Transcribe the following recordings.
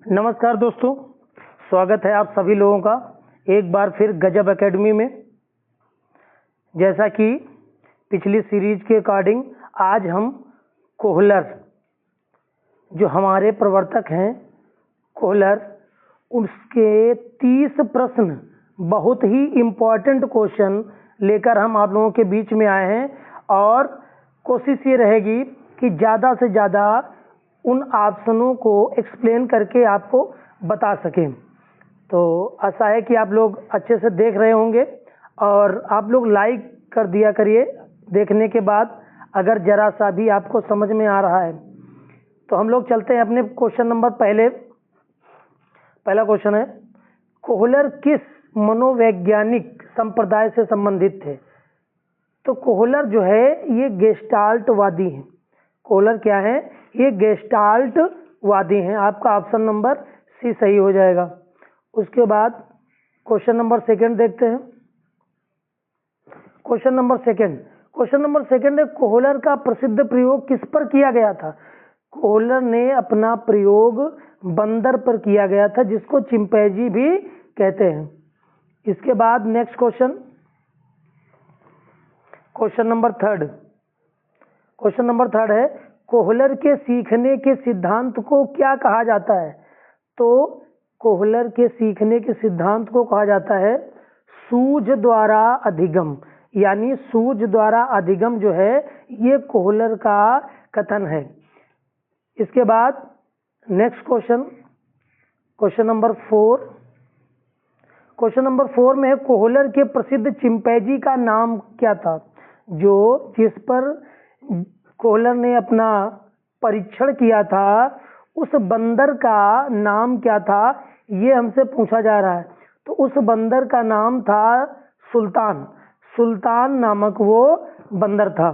नमस्कार दोस्तों, स्वागत है आप सभी लोगों का एक बार फिर गजब एकेडमी में। जैसा कि पिछली सीरीज के अकॉर्डिंग आज हम कोहलर, जो हमारे प्रवर्तक हैं कोहलर, उसके 30 प्रश्न, बहुत ही इम्पोर्टेंट क्वेश्चन लेकर हम आप लोगों के बीच में आए हैं। और कोशिश ये रहेगी कि ज़्यादा से ज़्यादा उन ऑप्शनों को एक्सप्लेन करके आपको बता सकें। तो आशा है कि आप लोग अच्छे से देख रहे होंगे और आप लोग लाइक कर दिया करिए। देखने के बाद अगर ज़रा सा भी आपको समझ में आ रहा है तो हम लोग चलते हैं अपने क्वेश्चन नंबर पहला क्वेश्चन है, कोहलर किस मनोवैज्ञानिक संप्रदाय से संबंधित थे? तो कोहलर जो है ये गेस्टाल्टवादी हैं। कोहलर क्या है? ये गेस्टाल्टवादी हैं। आपका ऑप्शन नंबर सी सही हो जाएगा। उसके बाद क्वेश्चन नंबर सेकंड देखते हैं। क्वेश्चन नंबर सेकंड है, कोहलर का प्रसिद्ध प्रयोग किस पर किया गया था? कोहलर ने अपना प्रयोग बंदर पर किया गया था, जिसको चिंपैंजी भी कहते हैं। इसके बाद नेक्स्ट क्वेश्चन नंबर थर्ड है, कोहलर के सीखने के सिद्धांत को क्या कहा जाता है? तो कोहलर के सीखने के सिद्धांत को कहा जाता है सूझ द्वारा अधिगम। यानी सूझ द्वारा अधिगम जो है ये कोहलर का कथन है। इसके बाद नेक्स्ट क्वेश्चन नंबर 4 में है, कोहलर के प्रसिद्ध चिंपैंजी का नाम क्या था? जिस पर कोहलर ने अपना परीक्षण किया था उस बंदर का नाम क्या था, ये हमसे पूछा जा रहा है। तो उस बंदर का नाम था सुल्तान नामक वो बंदर था।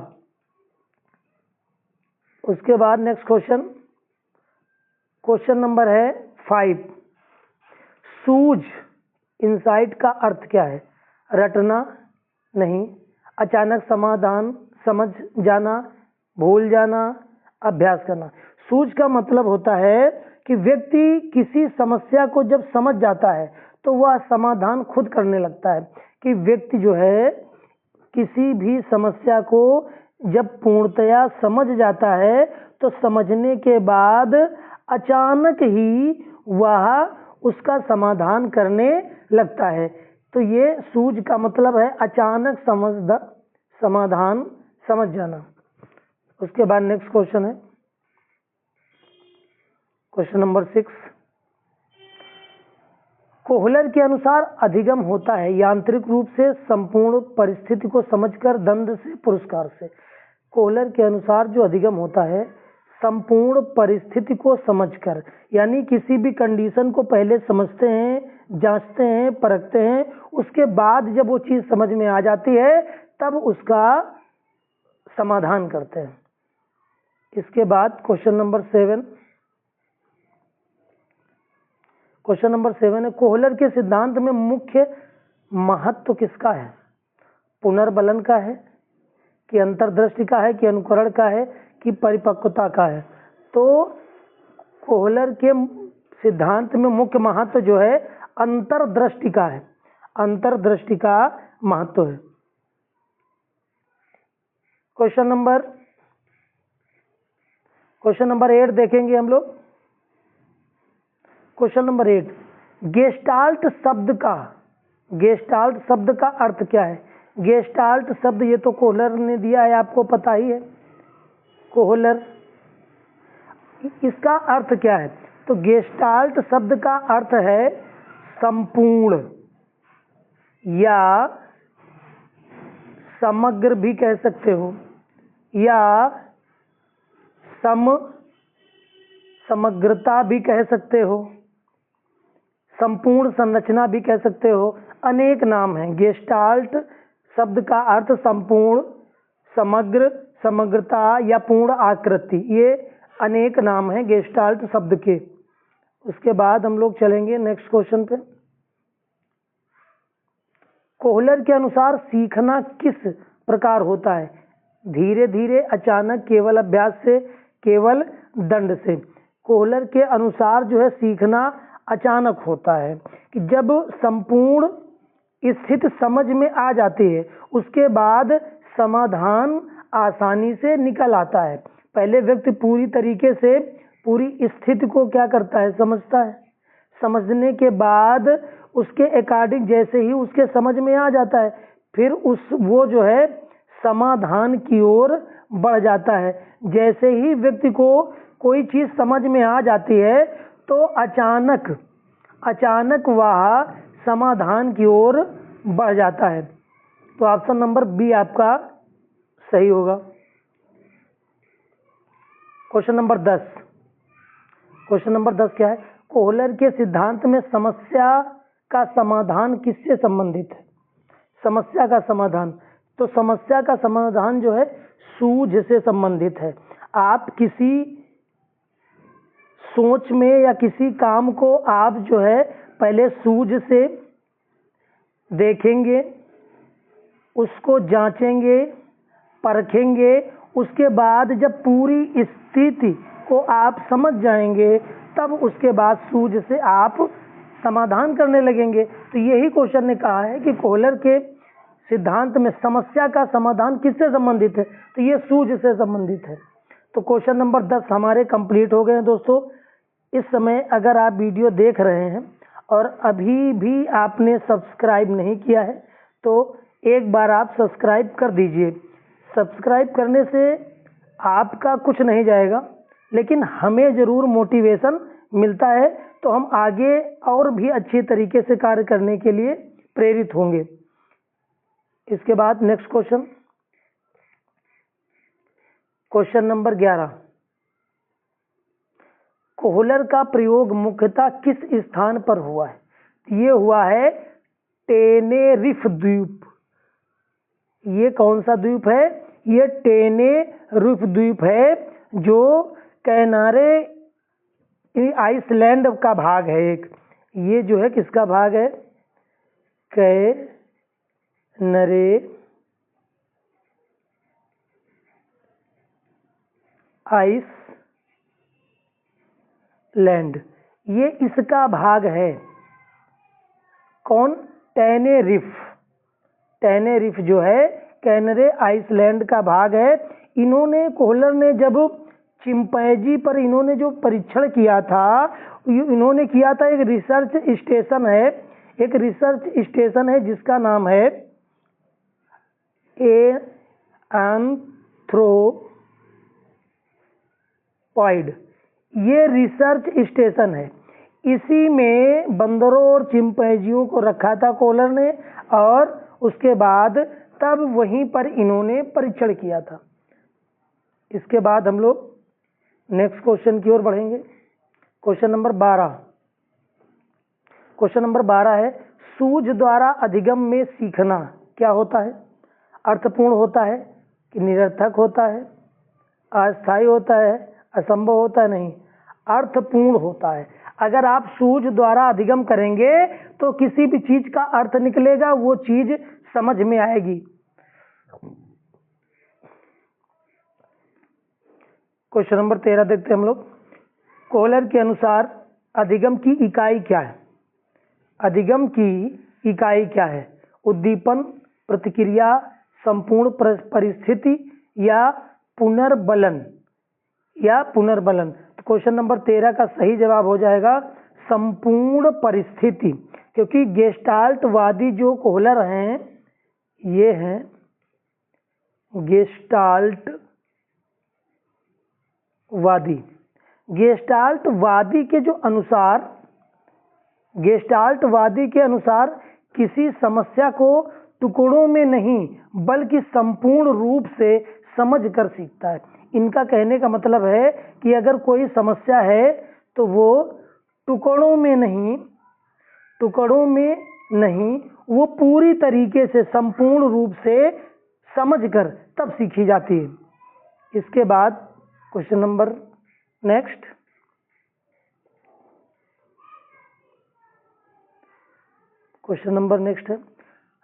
उसके बाद नेक्स्ट क्वेश्चन नंबर है 5, सूझ इंसाइट का अर्थ क्या है? रटना नहीं, अचानक समाधान, समझ जाना, भूल जाना, अभ्यास करना। सूझ का मतलब होता है कि व्यक्ति किसी समस्या को जब समझ जाता है तो वह समाधान खुद करने लगता है। कि व्यक्ति जो है किसी भी समस्या को जब पूर्णतया समझ जाता है तो समझने के बाद अचानक ही वह उसका समाधान करने लगता है। तो ये सूझ का मतलब है अचानक समाधान समझ जाना। उसके बाद नेक्स्ट क्वेश्चन है क्वेश्चन नंबर 6, कोहलर के अनुसार अधिगम होता है यांत्रिक रूप से, संपूर्ण परिस्थिति को समझकर, दंड से, पुरस्कार से। कोहलर के अनुसार जो अधिगम होता है संपूर्ण परिस्थिति को समझकर, यानी किसी भी कंडीशन को पहले समझते हैं, जांचते हैं, परखते हैं, उसके बाद जब वो चीज़ समझ में आ जाती है तब उसका समाधान करते हैं। इसके बाद क्वेश्चन नंबर 7 है, कोहलर के सिद्धांत में मुख्य महत्व किसका है? पुनर्बलन का है कि अंतर्दृष्टि का है कि अनुकरण का है कि परिपक्वता का है? तो कोहलर के सिद्धांत में मुख्य महत्व जो है अंतर्दृष्टि का है। अंतर्दृष्टि का महत्व है। क्वेश्चन नंबर 8 देखेंगे हम लोग। क्वेश्चन नंबर 8, गेस्टाल्ट शब्द का अर्थ क्या है? गेस्टाल्ट शब्द ये तो कोहलर ने दिया है, आपको पता ही है। कोहलर, इसका अर्थ क्या है? तो गेस्टाल्ट शब्द का अर्थ है संपूर्ण या समग्र भी कह सकते हो, या समग्रता भी कह सकते हो, संपूर्ण संरचना भी कह सकते हो। अनेक नाम हैं। गेस्टाल्ट शब्द का अर्थ संपूर्ण, समग्र, समग्रता या पूर्ण आकृति, ये अनेक नाम हैं गेस्टाल्ट शब्द के। उसके बाद हम लोग चलेंगे नेक्स्ट क्वेश्चन पे। कोहलर के अनुसार सीखना किस प्रकार होता है? धीरे धीरे, अचानक, केवल अभ्यास से, केवल दंड से। कोहलर के अनुसार जो है सीखना अचानक होता है कि जब संपूर्ण स्थिति समझ में आ जाती है उसके बाद समाधान आसानी से निकल आता है। पहले व्यक्ति पूरी तरीके से पूरी स्थिति को क्या करता है, समझता है। समझने के बाद उसके अकॉर्डिंग जैसे ही उसके समझ में आ जाता है फिर वो जो है समाधान की ओर बढ़ जाता है। जैसे ही व्यक्ति को कोई चीज समझ में आ जाती है तो अचानक वह समाधान की ओर बढ़ जाता है। तो ऑप्शन नंबर बी आपका सही होगा। Question number 10। क्वेश्चन नंबर 10 क्या है? कोहलर के सिद्धांत में समस्या का समाधान किससे संबंधित है? समस्या का समाधान, तो समस्या का समाधान जो है सूझ से संबंधित है। आप किसी सोच में या किसी काम को आप जो है पहले सूझ से देखेंगे, उसको जांचेंगे, परखेंगे, उसके बाद जब पूरी स्थिति को आप समझ जाएंगे तब उसके बाद सूझ से आप समाधान करने लगेंगे। तो यही क्वेश्चन ने कहा है कि कोहलर के सिद्धांत में समस्या का समाधान किससे संबंधित है? तो ये सूझ से संबंधित है। तो क्वेश्चन नंबर 10 हमारे कंप्लीट हो गए हैं दोस्तों। इस समय अगर आप वीडियो देख रहे हैं और अभी भी आपने सब्सक्राइब नहीं किया है तो एक बार आप सब्सक्राइब कर दीजिए। सब्सक्राइब करने से आपका कुछ नहीं जाएगा लेकिन हमें ज़रूर मोटिवेशन मिलता है, तो हम आगे और भी अच्छे तरीके से कार्य करने के लिए प्रेरित होंगे। इसके बाद next question, question number 11। Kohler का प्रयोग मुख्यतः किस स्थान पर हुआ है? ये हुआ है टेनेरिफ द्वीप। ये कौन सा द्वीप है? ये टेनेरिफ द्वीप है जो कैनारे आइसलैंड का भाग है एक। ये जो है किसका भाग है? कैनरे आइसलैंड, ये इसका भाग है। कौन? टेनेरिफ। टेनेरिफ जो है कैनरे आइसलैंड का भाग है। कोहलर ने जब चिंपैंजी पर इन्होंने जो परीक्षण किया था, इन्होंने किया था एक रिसर्च स्टेशन है जिसका नाम है एंथ्रोपॉइड। ये रिसर्च स्टेशन है, इसी में बंदरों और चिंपैंजियों को रखा था कोहलर ने और उसके बाद तब वहीं पर इन्होंने परीक्षण किया था। इसके बाद हम लोग नेक्स्ट क्वेश्चन की ओर बढ़ेंगे। Question number 12। क्वेश्चन नंबर 12 है सूझ द्वारा अधिगम में सीखना क्या होता है? अर्थपूर्ण होता है कि निरर्थक होता है, अस्थायी होता है, असंभव होता है? नहीं, अर्थपूर्ण होता है। अगर आप सूझ द्वारा अधिगम करेंगे तो किसी भी चीज का अर्थ निकलेगा, वो चीज समझ में आएगी। क्वेश्चन नंबर 13 देखते हैं हम लोग। कोहलर के अनुसार अधिगम की इकाई क्या है? अधिगम की इकाई क्या है? उद्दीपन, प्रतिक्रिया, संपूर्ण परिस्थिति या पुनर्बलन? तो क्वेश्चन नंबर 13 का सही जवाब हो जाएगा संपूर्ण परिस्थिति, क्योंकि गेस्टाल्टवादी जो कोहलर हैं ये हैं गेस्टाल्टवादी। गेस्टाल्टवादी के अनुसार किसी समस्या को टुकड़ों में नहीं बल्कि संपूर्ण रूप से समझ कर सीखता है। इनका कहने का मतलब है कि अगर कोई समस्या है तो वो टुकड़ों में नहीं वो पूरी तरीके से संपूर्ण रूप से समझकर तब सीखी जाती है। इसके बाद question number next, question number next है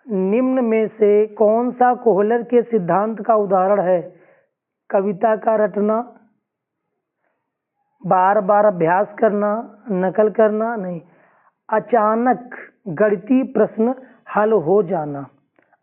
निम्न में से कौन सा कोहलर के सिद्धांत का उदाहरण है? कविता का रटना, बार बार अभ्यास करना, नकल करना नहीं, अचानक गणितीय प्रश्न हल हो जाना,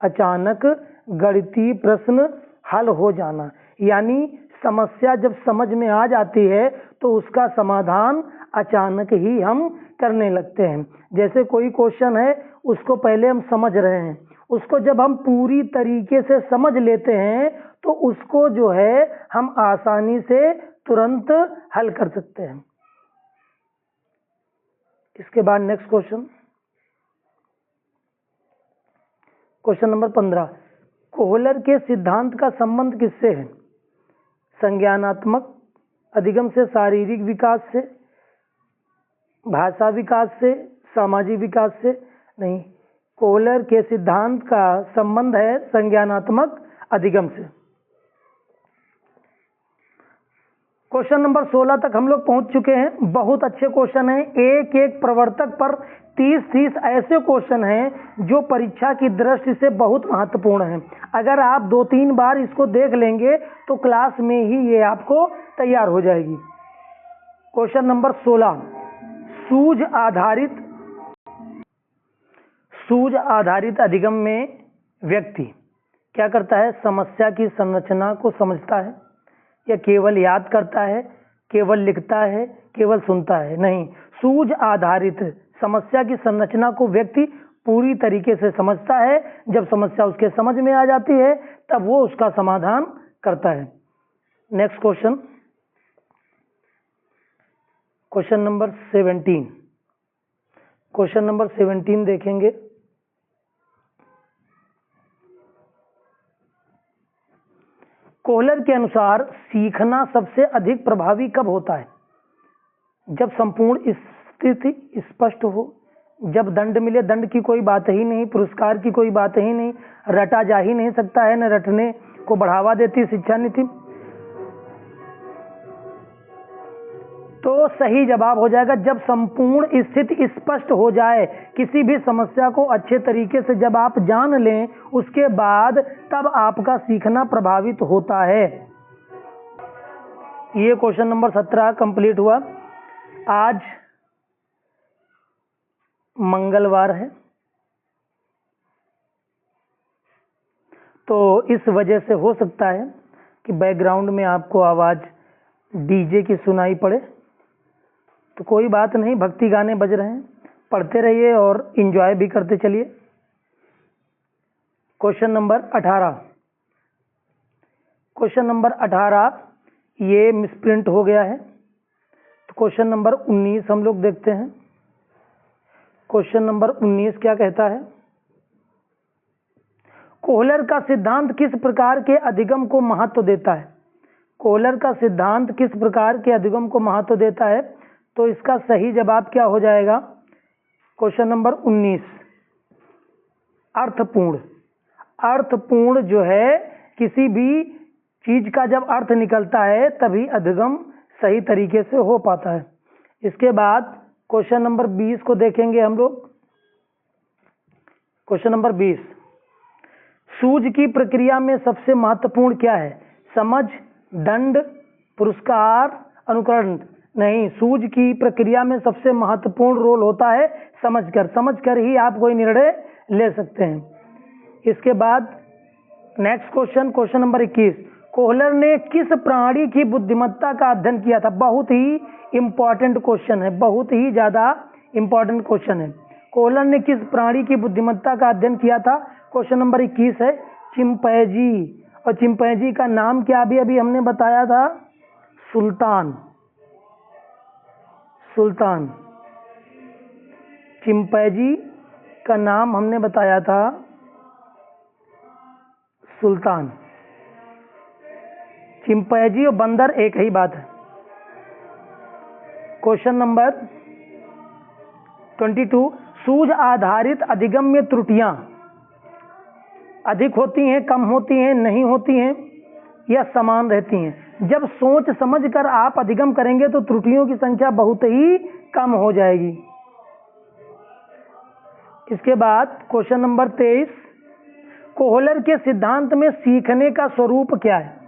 अचानक गणितीय प्रश्न हल हो जाना, यानी समस्या जब समझ में आ जाती है तो उसका समाधान अचानक ही हम करने लगते हैं। जैसे कोई क्वेश्चन है, उसको पहले हम समझ रहे हैं, उसको जब हम पूरी तरीके से समझ लेते हैं तो उसको जो है हम आसानी से तुरंत हल कर सकते हैं। इसके बाद next question, question number 15, Kohler के सिद्धांत का संबंध किससे है? संज्ञानात्मक अधिगम से, शारीरिक विकास से, भाषा विकास से, सामाजिक विकास से? नहीं, कोहलर के सिद्धांत का संबंध है संज्ञानात्मक अधिगम से। क्वेश्चन नंबर 16 तक हम लोग पहुंच चुके हैं। बहुत अच्छे क्वेश्चन हैं, एक एक प्रवर्तक पर 30-30 ऐसे क्वेश्चन हैं जो परीक्षा की दृष्टि से बहुत महत्वपूर्ण हैं। अगर आप 2-3 बार इसको देख लेंगे तो क्लास में ही ये आपको तैयार हो जाएगी। क्वेश्चन नंबर 16, सूझ आधारित अधिगम में व्यक्ति क्या करता है? समस्या की संरचना को समझता है या केवल याद करता है, केवल लिखता है, केवल सुनता है? नहीं, सूझ आधारित समस्या की संरचना को व्यक्ति पूरी तरीके से समझता है। जब समस्या उसके समझ में आ जाती है तब वो उसका समाधान करता है। Next question, question number 17। Question number 17 देखेंगे। कोहलर के अनुसार सीखना सबसे अधिक प्रभावी कब होता है? जब संपूर्ण स्थिति स्पष्ट हो, जब दंड मिले, दंड की कोई बात ही नहीं, पुरस्कार की कोई बात ही नहीं, रटा जा ही नहीं सकता है, न रटने को बढ़ावा देती शिक्षा नीति। तो सही जवाब हो जाएगा जब संपूर्ण स्थिति स्पष्ट हो जाए। किसी भी समस्या को अच्छे तरीके से जब आप जान लें उसके बाद तब आपका सीखना प्रभावित होता है। ये क्वेश्चन नंबर 17 कंप्लीट हुआ। आज मंगलवार है तो इस वजह से हो सकता है कि बैकग्राउंड में आपको आवाज डीजे की सुनाई पड़े, तो कोई बात नहीं, भक्ति गाने बज रहे हैं, पढ़ते रहिए और एंजॉय भी करते चलिए। क्वेश्चन नंबर 18, क्वेश्चन नंबर 18 ये मिसप्रिंट हो गया है, तो क्वेश्चन नंबर 19 हम लोग देखते हैं। क्वेश्चन नंबर 19 क्या कहता है? कोहलर का सिद्धांत किस प्रकार के अधिगम को महत्व देता है? कोहलर का सिद्धांत किस प्रकार के अधिगम को महत्व देता है? तो इसका सही जवाब क्या हो जाएगा? क्वेश्चन नंबर 19, अर्थपूर्ण। अर्थपूर्ण जो है, किसी भी चीज का जब अर्थ निकलता है तभी अधिगम सही तरीके से हो पाता है। इसके बाद क्वेश्चन नंबर 20 को देखेंगे हम लोग। क्वेश्चन नंबर 20, सूझ की प्रक्रिया में सबसे महत्वपूर्ण क्या है? समझ, दंड, पुरस्कार, अनुकरण? नहीं, सूझ की प्रक्रिया में सबसे महत्वपूर्ण रोल होता है समझकर ही आप कोई निर्णय ले सकते हैं। इसके बाद next question, question number 21, Kohler ने किस प्राणी की बुद्धिमत्ता का अध्ययन किया था? बहुत ही इंपॉर्टेंट क्वेश्चन है, बहुत ही ज्यादा इंपॉर्टेंट क्वेश्चन है। कोहलर ने किस प्राणी की बुद्धिमत्ता का अध्ययन किया था? क्वेश्चन नंबर 21 है चिंपैंजी। और चिंपैंजी का नाम क्या अभी हमने बताया था? सुल्तान। चिंपैंजी का नाम हमने बताया था सुल्तान। चिंपैंजी और बंदर एक ही बात है। क्वेश्चन नंबर 22, सूझ आधारित अधिगम में त्रुटियां अधिक होती हैं, कम होती हैं, नहीं होती हैं या समान रहती हैं? जब सोच समझ कर आप अधिगम करेंगे तो त्रुटियों की संख्या बहुत ही कम हो जाएगी। इसके बाद क्वेश्चन नंबर 23, कोहलर के सिद्धांत में सीखने का स्वरूप क्या है?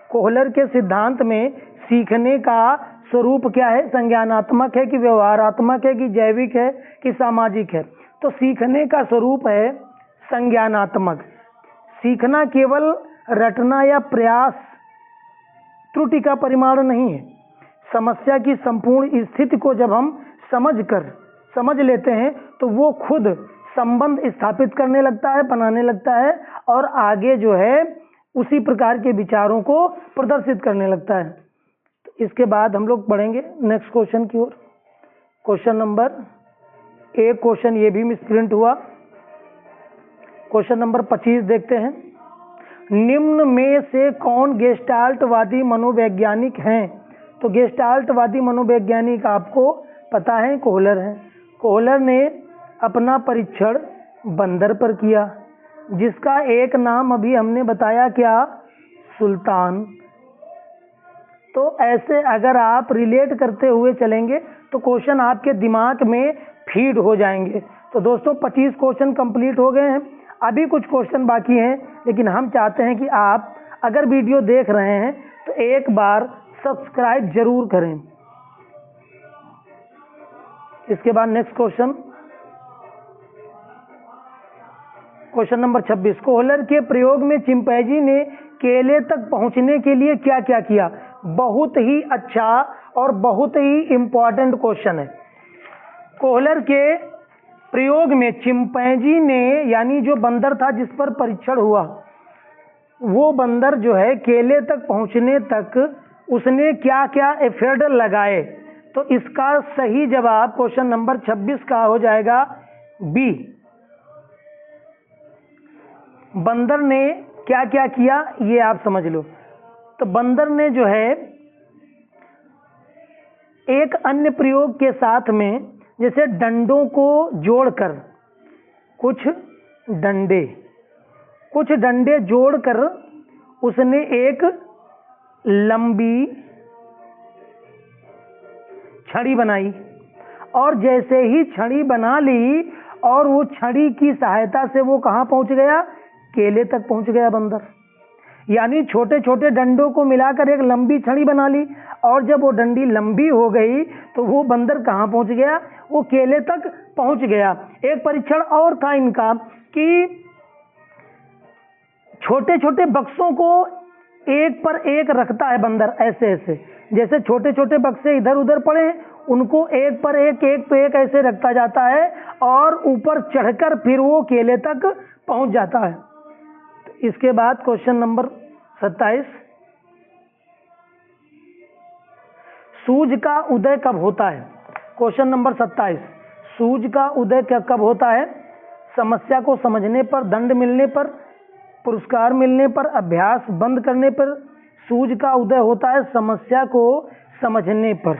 कोहलर के सिद्धांत में सीखने का स्वरूप क्या है, संज्ञानात्मक है कि व्यवहारात्मक है कि जैविक है कि सामाजिक है। तो सीखने का स्वरूप है संज्ञानात्मक। सीखना केवल रटना या प्रयास त्रुटि का परिमाण नहीं है। समस्या की संपूर्ण स्थिति को जब हम समझ लेते हैं तो वो खुद संबंध स्थापित करने लगता है, बनाने लगता है और आगे जो है उसी प्रकार के विचारों को प्रदर्शित करने लगता है। तो इसके बाद हम लोग बढ़ेंगे नेक्स्ट क्वेश्चन की ओर। क्वेश्चन नंबर एक क्वेश्चन ये भी मिसप्रिंट हुआ। क्वेश्चन नंबर 25 देखते हैं। निम्न में से कौन गेस्टाल्टवादी मनोवैज्ञानिक हैं? तो गेस्टाल्टवादी मनोवैज्ञानिक आपको पता है कोहलर हैं। कोहलर ने अपना परीक्षण बंदर पर किया, जिसका एक नाम अभी हमने बताया, क्या? सुल्तान। तो ऐसे अगर आप रिलेट करते हुए चलेंगे तो क्वेश्चन आपके दिमाग में फीड हो जाएंगे। तो दोस्तों 25 क्वेश्चन कंप्लीट हो गए हैं, अभी कुछ क्वेश्चन बाकी हैं, लेकिन हम चाहते हैं कि आप अगर वीडियो देख रहे हैं तो एक बार सब्सक्राइब जरूर करें। इसके बाद नेक्स्ट क्वेश्चन नंबर 26। कोहलर के प्रयोग में चिंपैंजी ने केले तक पहुंचने के लिए क्या क्या किया? बहुत ही अच्छा और बहुत ही इंपॉर्टेंट क्वेश्चन है। कोहलर के प्रयोग में चिंपैंजी ने, यानी जो बंदर था जिस पर परीक्षण हुआ, वो बंदर जो है केले तक पहुंचने तक उसने क्या क्या एफर्ट लगाए? तो इसका सही जवाब क्वेश्चन नंबर 26 का हो जाएगा बी। बंदर ने क्या क्या किया ये आप समझ लो। तो बंदर ने जो है एक अन्य प्रयोग के साथ में, जैसे डंडों को जोड़कर, कुछ डंडे जोड़कर उसने एक लंबी छड़ी बनाई, और जैसे ही छड़ी बना ली और वो छड़ी की सहायता से वो कहाँ पहुंच गया? केले तक पहुंच गया बंदर। यानी छोटे छोटे डंडों को मिलाकर एक लंबी छड़ी बना ली, और जब वो डंडी लंबी हो गई तो वो बंदर कहाँ पहुंच गया? वो केले तक पहुंच गया। एक परीक्षण और था इनका कि छोटे छोटे बक्सों को एक पर एक रखता है बंदर, ऐसे ऐसे, जैसे छोटे छोटे बक्से इधर उधर पड़े उनको एक पर एक ऐसे रखता जाता है और ऊपर चढ़कर फिर वो केले तक पहुंच जाता है। तो इसके बाद क्वेश्चन नंबर 27। सूर्य का उदय कब होता है? Question number 27। सूर्य का उदय कब होता है? समस्या को समझने पर, दंड मिलने पर, पुरस्कार मिलने पर, अभ्यास बंद करने पर सूर्य का उदय होता है। समस्या को समझने पर,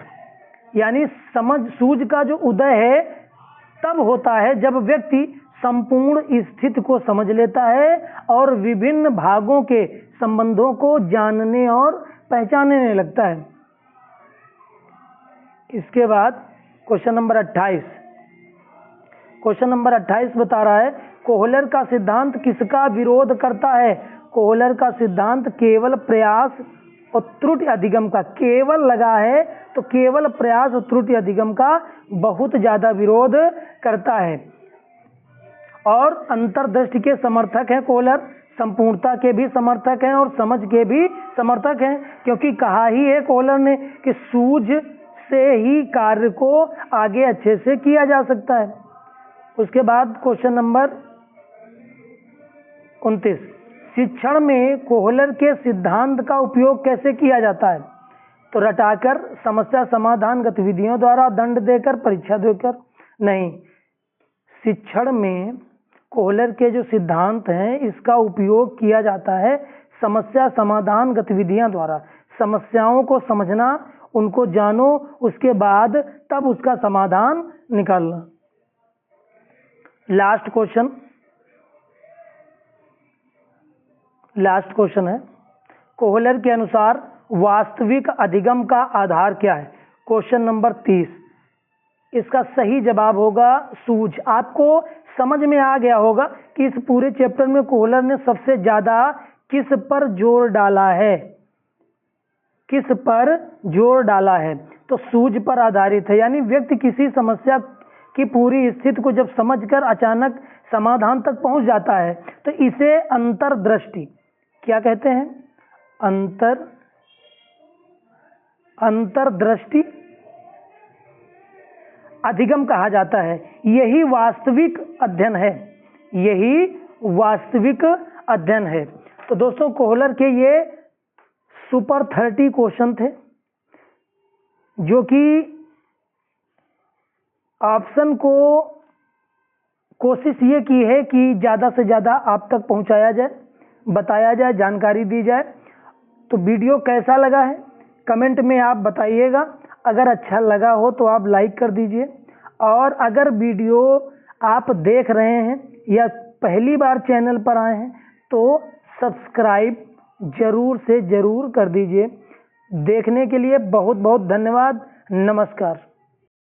यानी सूर्य का जो उदय है तब होता है जब व्यक्ति संपूर्ण स्थिति को समझ लेता है और विभिन्न भागों के संबंधों को जानने और पहचानने लगता है। इसके बाद क्वेश्चन नंबर 28। क्वेश्चन नंबर 28 बता रहा है कोहलर का सिद्धांत किसका विरोध करता है? कोहलर का सिद्धांत केवल प्रयास और त्रुटि अधिगम का, केवल लगा है तो केवल प्रयास और त्रुटि अधिगम का बहुत ज्यादा विरोध करता है। और अंतर्दृष्टि के समर्थक हैं कोहलर, संपूर्णता के भी समर्थक हैं और समझ के भी समर्थक हैं, क्योंकि कहा ही है कोहलर ने कि सूझ से ही कार्य को आगे अच्छे से किया जा सकता है। उसके बाद क्वेश्चन नंबर 29। शिक्षण में कोहलर के सिद्धांत का उपयोग कैसे किया जाता है? तो रटाकर, समस्या समाधान गतिविधियों द्वारा, दंड देकर, परीक्षा देकर? नहीं, शिक्षण में कोहलर के जो सिद्धांत हैं इसका उपयोग किया जाता है समस्या समाधान गतिविधियां द्वारा। समस्याओं को समझना, उनको जानो, उसके बाद तब उसका समाधान निकालना। लास्ट क्वेश्चन है, कोहलर के अनुसार वास्तविक अधिगम का आधार क्या है? Question number 30। इसका सही जवाब होगा सूझ। आपको समझ में आ गया होगा कि इस पूरे चैप्टर में कोहलर ने सबसे ज्यादा किस पर जोर डाला है, किस पर जोर डाला है। तो सूझ पर आधारित है, यानी व्यक्ति किसी समस्या की पूरी स्थिति को जब समझकर अचानक समाधान तक पहुंच जाता है तो इसे अंतर्दृष्टि क्या कहते हैं? अंतर्दृष्टि अधिगम कहा जाता है। यही वास्तविक अध्ययन है, यही वास्तविक अध्ययन है। तो दोस्तों कोहलर के ये सुपर 30 क्वेश्चन थे जो कि ऑप्शन को कोशिश ये की है कि ज़्यादा से ज़्यादा आप तक पहुंचाया जाए, बताया जाए, जानकारी दी जाए। तो वीडियो कैसा लगा है कमेंट में आप बताइएगा। अगर अच्छा लगा हो तो आप लाइक कर दीजिए, और अगर वीडियो आप देख रहे हैं या पहली बार चैनल पर आए हैं तो सब्सक्राइब जरूर से जरूर कर दीजिए। देखने के लिए बहुत बहुत धन्यवाद। नमस्कार।